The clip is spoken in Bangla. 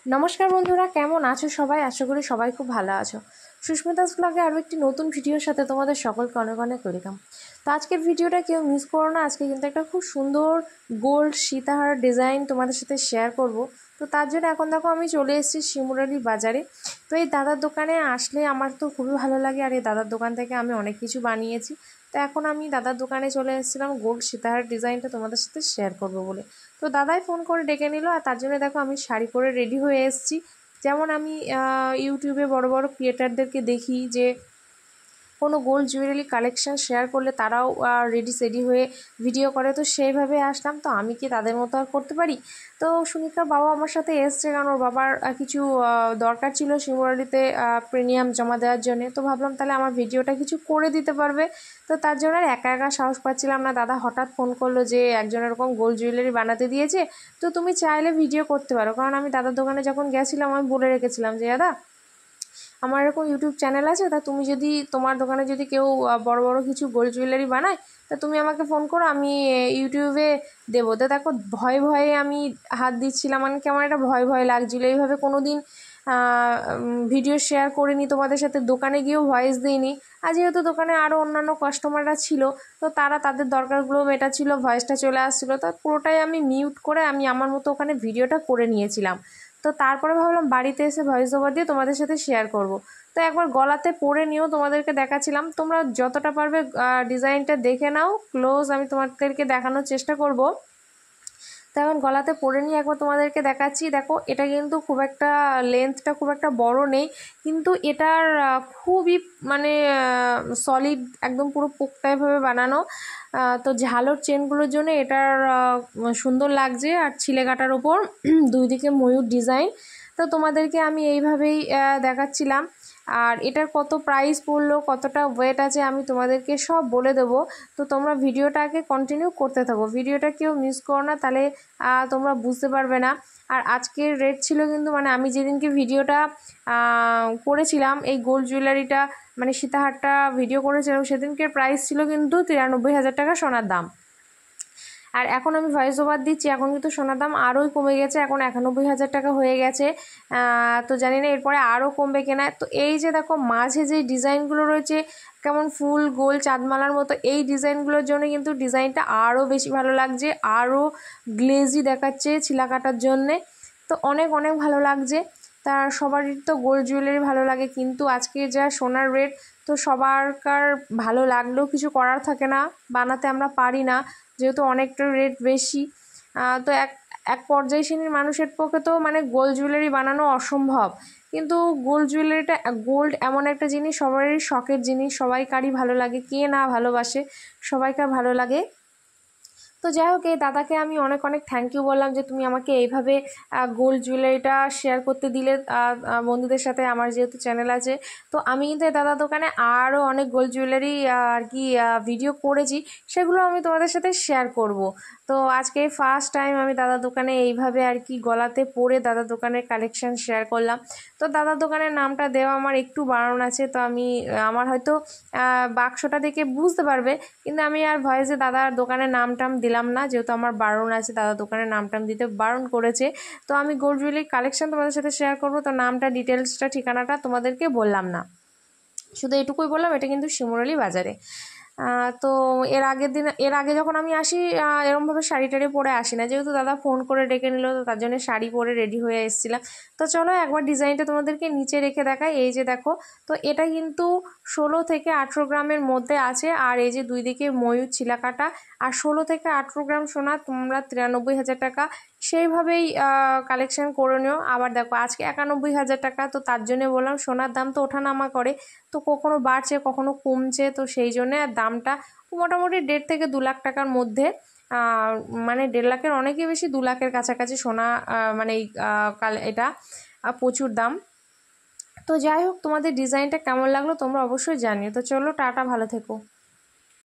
নমস্কার বন্ধুরা, কেমন আছো সবাই? আশা করি সবাই খুব ভালো আছো। সুস্মিতাস ব্লগে আরও একটি নতুন ভিডিওর সাথে তোমাদের সকলকে অনেক অনেক ওয়েলকাম। তো আজকের ভিডিওটা কেউ মিস করো না। আজকে কিন্তু একটা খুব সুন্দর গোল্ড সীতাহার ডিজাইন তোমাদের সাথে শেয়ার করব। তো তার জন্য এখন দেখো আমি চলে এসেছি শিমুরালি বাজারে। তো এই দাদার দোকানে আসলে আমার তো খুবই ভালো লাগে, আর এই দাদার দোকান থেকে আমি অনেক কিছু বানিয়েছি। তো এখন আমি দাদার দোকানে চলে এসেছিলাম গোল্ড সীতাহার ডিজাইনটা তোমাদের সাথে শেয়ার করব বলে। তো দাদাই ফোন করে ডেকে নিল, আর তার জন্য দেখো আমি শাড়ি পরে রেডি হয়ে এসেছি। যেমন আমি ইউটিউবে বড় বড় ক্রিয়েটারদেরকে দেখি যে কোনো গোল্ড জুয়েলারি কালেকশন শেয়ার করলে তারাও রেডি সেডি হয়ে ভিডিও করে, তো সেইভাবে আসলাম। তো আমি কি তাদের মতো আর করতে পারি? তো সুমিকার বাবা আমার সাথে এসছে, কারণ ওর বাবার কিছু দরকার ছিল শিমুরালিতে প্রিমিয়াম জমা দেওয়ার জন্য। তো ভাবলাম তাহলে আমার ভিডিওটা কিছু করে দিতে পারবে। তো তার জন্য আর একা একা সাহস পাচ্ছিলাম না। দাদা হঠাৎ ফোন করলো যে একজন এরকম গোল্ড জুয়েলারি বানাতে দিয়েছে, তো তুমি চাইলে ভিডিও করতে পারো। কারণ আমি দাদার দোকানে যখন গেছিলাম আমি বলে রেখেছিলাম যে দাদা আমার এরকম ইউটিউব চ্যানেল আছে, তা তুমি যদি তোমার দোকানে যদি কেউ বড় বড় কিছু গোল্ড জুয়েলারি বানায়, তা তুমি আমাকে ফোন করো, আমি ইউটিউবে দেবো। তো দেখো ভয়ে ভয়ে আমি হাত দিচ্ছিলাম, মানে কেমন একটা ভয় ভয় লাগছিলো। এইভাবে কোনো দিন ভিডিও শেয়ার করিনি তোমাদের সাথে, দোকানে গিয়েও ভয়েস দিইনি। আর যেহেতু দোকানে আরও অন্যান্য কাস্টমাররা ছিল, তো তারা তাদের দরকারগুলো মেটাচ্ছিলো, ভয়েসটা চলে আসছিলো, তো পুরোটাই আমি মিউট করে আমি আমার মতো ওখানে ভিডিওটা করে নিয়েছিলাম। তো তারপরে ভাবলাম বাড়িতে এসে ভয়েস ওভার দিয়ে তোমাদের সাথে শেয়ার করব। তো একবার গলাতে পরে নিয়েও তোমাদেরকে দেখাচ্ছিলাম। তোমরা যতটা পারবে ডিজাইনটা দেখে নাও ক্লোজ, আমি তোমাদেরকে দেখানোর চেষ্টা করব। তো এখন গলাতে পরে নিয়ে একবার তোমাদেরকে দেখাচ্ছি। দেখো এটা কিন্তু খুব একটা লেন্থটা খুব একটা বড় নেই, কিন্তু এটার খুবই মানে সলিড, একদম পুরো পোক্তাভাবে বানানো। তো ঝালোর চেনগুলোর জন্য এটার সুন্দর লাগছে, আর ছিলে কাটার ওপর দুই দিকে ময়ূর ডিজাইন। তো তোমাদেরকে আমি এইভাবেই দেখাচ্ছিলাম। আর এটার কত প্রাইস পড়লো, কতটা ওয়েট আছে আমি তোমাদেরকে সব বলে দেবো। তো তোমরা ভিডিওটাকে কন্টিনিউ করতে থাকো, ভিডিওটা কেউ মিস করো না, তাহলে তোমরা বুঝতে পারবে না। আর আজকের রেট ছিল কিন্তু, মানে আমি যেদিনকে ভিডিওটা করেছিলাম এই গোল্ড জুয়েলারিটা মানে সীতাহারটা ভিডিও করেছিলাম, সেদিনকের প্রাইস ছিল কিন্তু 93,000 টাকা সোনার দাম। আর এখন আমি ভয়েস ওভার দিচ্ছি, এখন কিন্তু সোনার দাম আরোই কমে গেছে, এখন 91,000 টাকা হয়ে গেছে। তো জানি না এরপরে আরও কমবে কিনা। তো এই যে দেখো মাঝে যে ডিজাইনগুলো রয়েছে কেমন ফুল গোল চাঁদমালার মতো, এই ডিজাইনগুলোর জন্য কিন্তু ডিজাইনটা আরও বেশি ভালো লাগছে, আরও গ্লেজি দেখাচ্ছে ছিলা কাটার জন্যে। তো অনেক অনেক ভালো লাগছে। তা সবারই তো গোল্ড জুয়েলারি ভালো লাগে, কিন্তু আজকে যা সোনার রেট, তো সবারকার ভালো লাগলেও কিছু করার থাকে না, বানাতে আমরা পারি না যেহেতু অনেকটা রেট বেশি। তো এক এক পর্যায় শ্রেণীর মানুষের পক্ষে তো মানে গোল্ড জুয়েলারি বানানো অসম্ভব। কিন্তু গোল্ড জুয়েলারিটা, গোল্ড এমন একটা জিনিস সবারই শখের জিনিস, সবাইকারই ভালো লাগে, কে না ভালোবাসে, সবাইকার ভালো লাগে। তো যাই হোক, এই দাদাকে আমি অনেক অনেক থ্যাংক ইউ বললাম যে তুমি আমাকে এইভাবে গোল্ড জুয়েলারিটা শেয়ার করতে দিলে বন্ধুদের সাথে। আমার যেহেতু চ্যানেল আছে, তো আমি কিন্তু এই দাদার দোকানে আরও অনেক গোল্ড জুয়েলারি আর কি ভিডিও করেছি, সেগুলো আমি তোমাদের সাথে শেয়ার করব। তো আজকে ফার্স্ট টাইম আমি দাদার দোকানে এইভাবে আর কি গলাতে পরে দাদার দোকানের কালেকশান শেয়ার করলাম। তো দাদার দোকানের নামটা দেওয়া আমার একটু বারণ আছে, তো আমি আমার হয়তো বাক্সটা দেখে বুঝতে পারবে, কিন্তু আমি আর ভয়েসে দাদার দোকানের নাম টাম দিলাম না, যেহেতু আমার বারণ আছে, দাদার দোকানের নাম টাম দিতে বারণ করেছে। তো আমি গোল্ড জুয়েলারি কালেকশন তোমাদের সাথে শেয়ার করবো, তো নামটা ডিটেলসটা ঠিকানাটা তোমাদেরকে বললাম না, শুধু এটুকুই বললাম এটা কিন্তু শিমুরালি বাজারে। তো এর আগে যখন আমি আসি এরকমভাবে শাড়ি টাড়ি পরে আসি না, যেহেতু দাদা ফোন করে ডেকে নিল, তো তার জন্য শাড়ি পরে রেডি হয়ে এসেছিলাম। তো চলো একবার ডিজাইনটা তোমাদেরকে নিচে রেখে দেখাই। এই যে দেখো, তো এটা কিন্তু 16 থেকে 18 গ্রামের মধ্যে আছে, আর এই যে দুই দিকে ময়ূর ছিলাকাটা, আর 16 থেকে 18 গ্রাম সোনা তোমরা 93,000 টাকা সেইভাবেই কালেকশন করে নিও। আবার দেখো আজকে 91,000 টাকা, তো তার জন্য বললাম সোনার দাম তো ওঠানামা করে, তো কখনো বাড়ছে কখনো কমছে, তো সেই জন্যে আর দামটা মোটামুটি 1.5 থেকে 2 লাখ টাকার মধ্যে, মানে 1.5 লাখের অনেকই বেশি, 2 লাখের কাছাকাছি সোনা, মানে এটা প্রচুর দাম। তো যাই হোক, তোমাদের ডিজাইনটা কেমন লাগলো তোমরা অবশ্যই জানিও। তো চলো টাটা, ভালো থেকো।